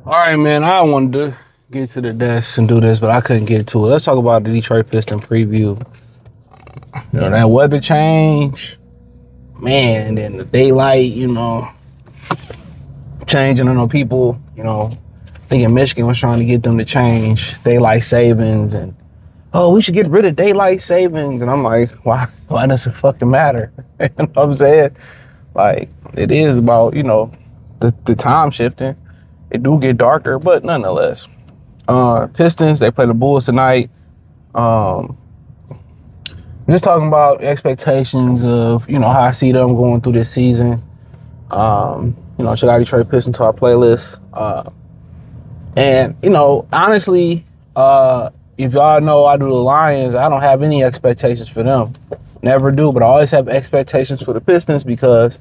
All right, man. I wanted to get to the desk and do this, but I couldn't get to it. Let's talk about the Detroit Pistons preview. That weather change, man, and the daylight, changing. I know people, thinking Michigan was trying to get them to change daylight savings and, oh, we should get rid of daylight savings. And I'm like, why does it fucking matter? You know what I'm saying? Like, it is about, the time shifting. It do get darker, but nonetheless. Pistons, they play the Bulls tonight. Just talking about expectations of, how I see them going through this season. Check out Detroit Pistons to our playlist. And, honestly, if y'all know I do the Lions, I don't have any expectations for them. Never do, but I always have expectations for the Pistons because,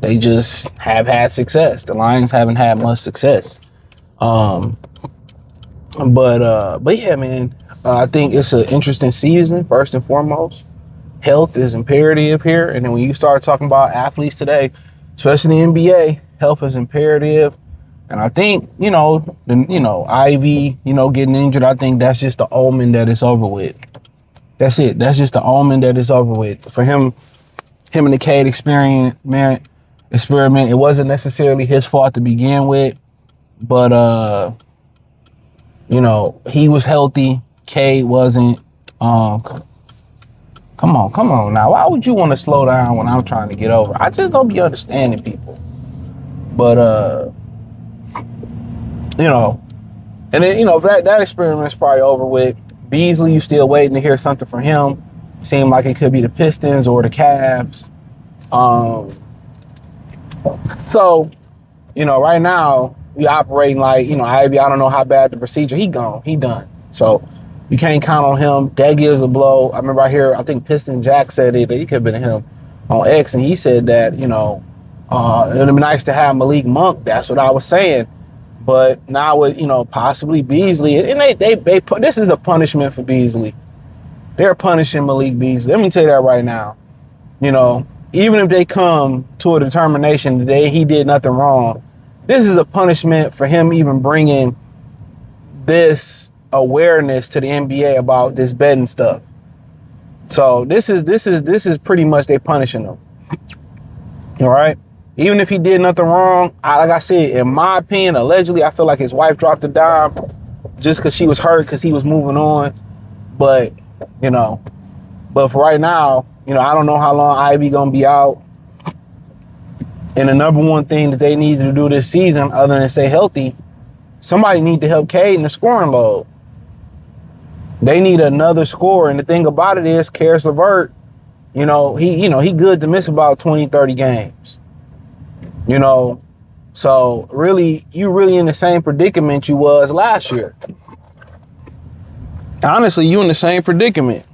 they just have had success. The Lions haven't had much success. But yeah, man, I think it's an interesting season, first and foremost. Health is imperative here. And then when you start talking about athletes today, especially in the NBA, health is imperative. And I think, Ivy, getting injured, I think that's just the omen that it's over with. That's it. That's just the omen that it's over with. For him and the Cade experiment, it wasn't necessarily his fault to begin with. But, he was healthy. Cade wasn't. Come on now. Why would you want to slow down when I'm trying to get over? I just don't be understanding people. But, and then, that experiment's probably over with. Beasley, you still waiting to hear something from him. Seemed like it could be the Pistons or the Cavs. So, right now, we operating like, Ivy, I don't know how bad the procedure. He gone. He done. So, you can't count on him. That gives a blow. I remember I think Piston Jack said it. He could have been him on X, and he said that, it would be nice to have Malik Monk. That's what I was saying. But now with, possibly Beasley, and they this is a punishment for Beasley. They're punishing Malik Beasley. Let me tell you that right now. Even if they come to a determination that he did nothing wrong, this is a punishment for him even bringing this awareness to the NBA about this betting stuff. So this is pretty much they punishing him. All right. Even if he did nothing wrong, like I said, in my opinion, allegedly, I feel like his wife dropped a dime just because she was hurt because he was moving on. But, but for right now, I don't know how long Ivy gonna be out. And the number one thing that they need to do this season, other than stay healthy, somebody need to help Cade in the scoring load. They need another scorer. And the thing about it is, Karis LeVert, he good to miss about 20, 30 games. So really, you really in the same predicament you was last year. Honestly, you in the same predicament.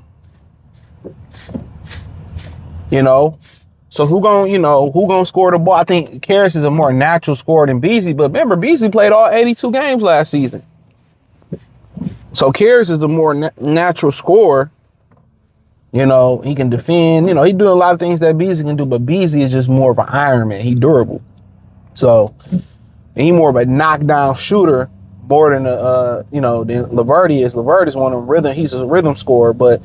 So who gonna score the ball? I think Karis is a more natural scorer than Beasley, but remember, Beasley played all 82 games last season. So Karis is the more natural scorer. He can defend. He doing a lot of things that Beasley can do, but Beasley is just more of an Iron Man. He durable. So he more of a knockdown shooter more than than LeVert is. LeVert is one of them rhythm. He's a rhythm scorer, but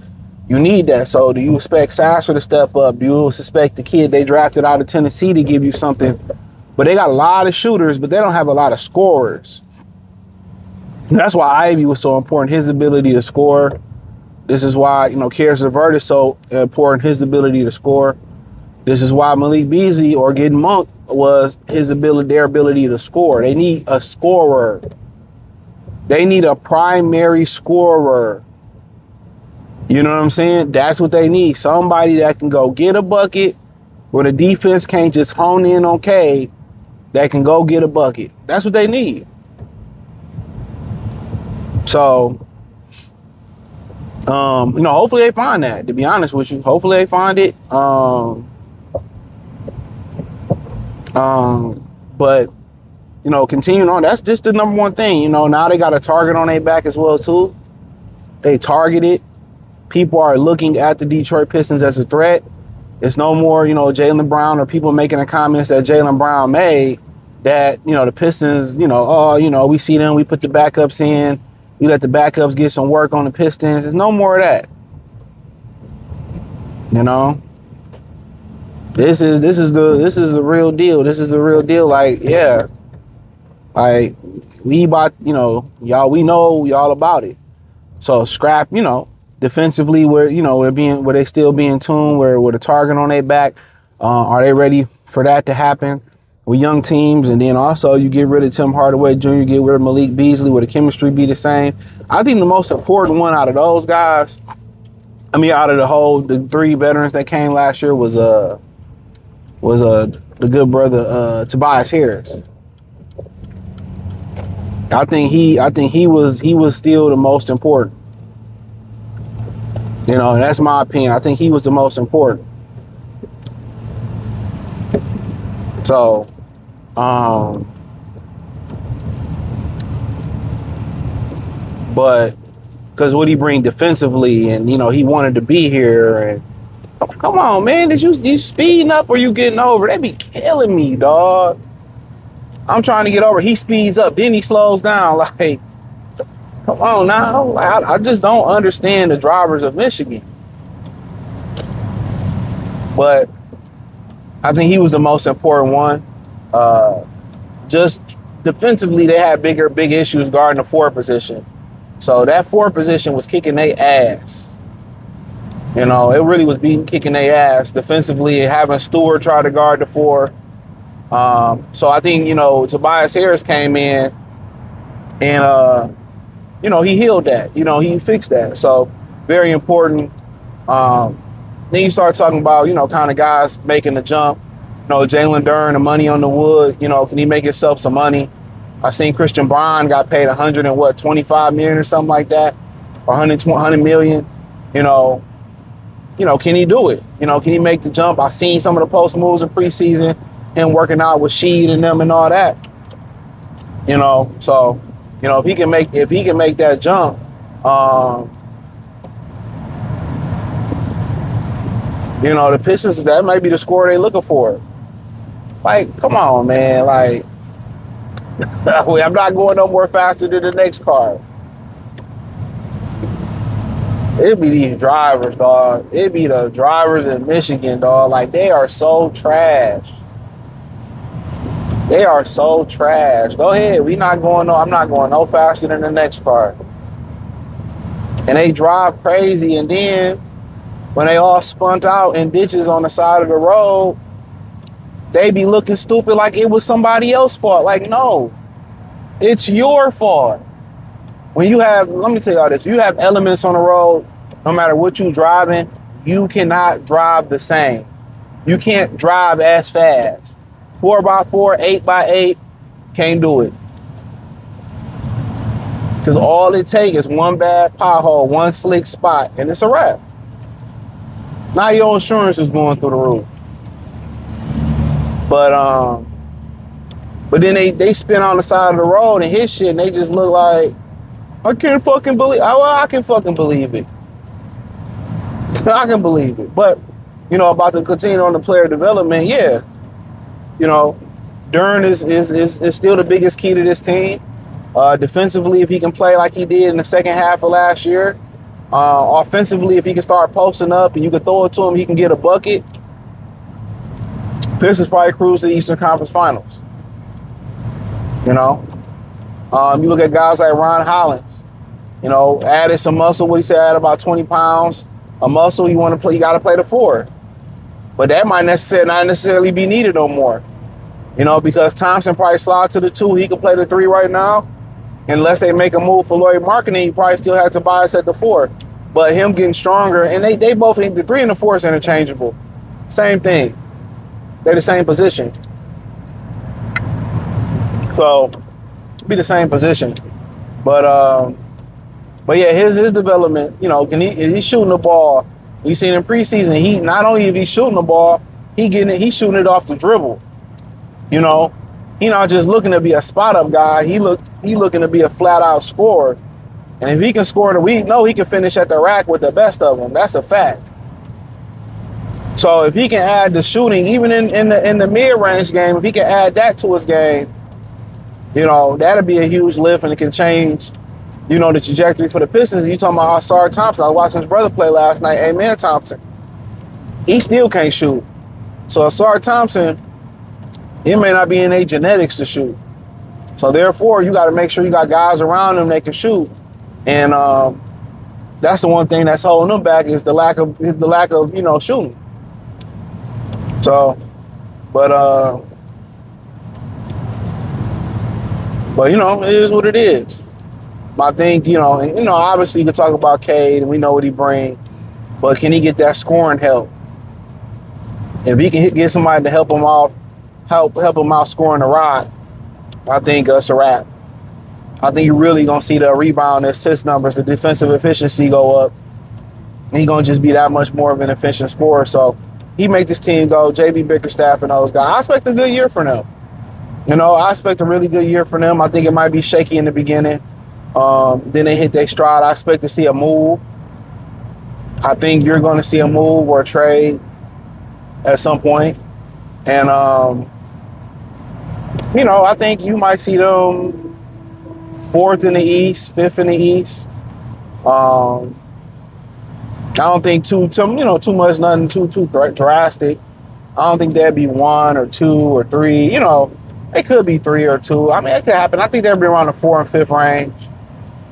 you need that. So do you expect Sasser to step up? Do you suspect the kid they drafted out of Tennessee to give you something? But they got a lot of shooters, but they don't have a lot of scorers. And that's why Ivy was so important, his ability to score. This is why, Karis LeVert is so important, his ability to score. This is why Malik Beasley or getting Monk was their ability to score. They need a scorer. They need a primary scorer. You know what I'm saying? That's what they need. Somebody that can go get a bucket where the defense can't just hone in on Cade, that can go get a bucket. That's what they need. So, hopefully they find that, to be honest with you. Hopefully they find it. But, continuing on, that's just the number one thing. Now they got a target on their back as well, too. They targeted. People are looking at the Detroit Pistons as a threat. It's no more, Jaylen Brown or people making the comments that Jaylen Brown made. that, the Pistons, oh, we see them, we put the backups in, we let the backups get some work on the Pistons. There's no more of that. This is the real deal. This is the real deal. Like, yeah. Like, we about, y'all, we know y'all about it. So scrap, defensively, where they still being tuned, where with a target on their back. Are they ready for that to happen with young teams? And then also you get rid of Tim Hardaway Jr., get rid of Malik Beasley, will the chemistry be the same? I think the most important one out of those guys, out of the three veterans that came last year was the good brother Tobias Harris. I think he was still the most important. And that's my opinion. I think he was the most important. So, but because what he bring defensively, and he wanted to be here, and come on, man, did you speeding up or you getting over? They be killing me, dog. I'm trying to get over. He speeds up, then he slows down. Like, come on now. Like, I just don't understand the drivers of Michigan. But I think he was the most important one. Just defensively, they had big issues guarding the 4 position. So that 4 position was kicking their ass. It really was kicking their ass defensively, having Stewart try to guard the 4. So I think, Tobias Harris came in and, he healed that. He fixed that. So very important. Then you start talking about, kind of guys making the jump. Jalen Duren, the money on the wood. Can he make himself some money? I seen Christian Braun got paid $25 million or something like that, or $100 million. Can he do it? Can he make the jump? I seen some of the post moves in preseason, him working out with Sheed and them and all that. So if he can make that jump, the Pistons, that might be the score they looking for. Like, come on, man. Like, I'm not going no more faster than the next car. It be these drivers, dog. It be the drivers in Michigan, dog. Like, they are so trash. They are so trash. Go ahead. I'm not going no faster than the next car. And they drive crazy, and then when they all spunt out in ditches on the side of the road, they be looking stupid like it was somebody else's fault. Like, no, it's your fault. Let me tell y'all this, you have elements on the road, no matter what you driving, you cannot drive the same. You can't drive as fast. 4x4, 8x8, can't do it. Because all it takes is one bad pothole, one slick spot, and it's a wrap. Now your insurance is going through the roof. But then they spin on the side of the road and hit shit, and they just look like, I can't fucking believe. Well, I can fucking believe it. I can believe it. But about to continue on the player development, yeah. Duren is still the biggest key to this team. Defensively, if he can play like he did in the second half of last year. Offensively, if he can start posting up and you can throw it to him, he can get a bucket. Pistons probably cruise to the Eastern Conference Finals. You look at guys like Ron Hollins. Added some muscle. What he said, add about 20 pounds. A muscle you want to play, you got to play the 4. But that might not necessarily be needed no more. Because Thompson probably slide to the 2. He can play the 3 right now. Unless they make a move for Lloyd Marketing, you probably still have Tobias at the 4. But him getting stronger, and they both think the 3 and the 4 is interchangeable. Same thing. They're the same position. So, be the same position. But yeah, his development, is he shooting the ball? We seen in preseason, he not only if he's shooting the ball, he's shooting it off the dribble. He not just looking to be a spot up guy. He looking to be a flat out scorer. And if he can score we know he can finish at the rack with the best of them. That's a fact. So if he can add the shooting, even in the mid-range game, if he can add that to his game, you know, that'd be a huge lift, and it can change, you know, the trajectory for the Pistons. You talking about Ausar Thompson? I was watching his brother play last night. Amen Thompson. He still can't shoot. So Ausar Thompson, it may not be in their genetics to shoot. So therefore, you got to make sure you got guys around them that can shoot, and that's the one thing that's holding them back is the lack of you know, shooting. So, but you know, it is what it is. I think, you know, obviously you can talk about Cade and we know what he brings, but can he get that scoring help? If he can get somebody to help him out scoring the rock, I think it's a wrap. I think you're really gonna see the rebound, the assist numbers, the defensive efficiency go up. And he's gonna just be that much more of an efficient scorer. So he make this team go. JB Bickerstaff and those guys. I expect a good year for them. You know, I expect a really good year for them. I think it might be shaky in the beginning. Then they hit their stride. I expect to see a move. I think you're going to see a move or a trade at some point. And, you know, I think you might see them 4th in the East, 5th in the East. I don't think too much, nothing too drastic. I don't think that'd be 1 or 2 or 3. You know, it could be 3 or 2. I mean, it could happen. I think they'll be around the 4th and 5th range.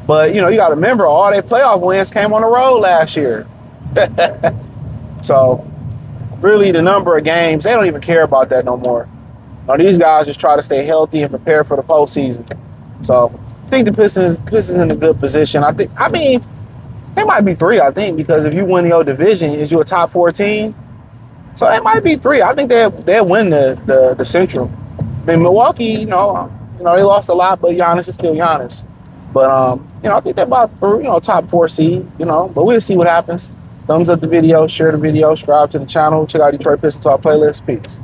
But, you know, you got to remember, all their playoff wins came on the road last year. So, really, the number of games, they don't even care about that no more. You know, these guys just try to stay healthy and prepare for the postseason. So, I think the Pistons in a good position. I mean, they might be 3, I think, because if you win your division, is you a top 4 team? So, they might be 3. I think they'll win the Central. I mean, Milwaukee, you know, they lost a lot, but Giannis is still Giannis. But, you know, I think they're about, top 4 seed, you know, but we'll see what happens. Thumbs up the video, share the video, subscribe to the channel, check out Detroit Pistons Talk playlist. Peace.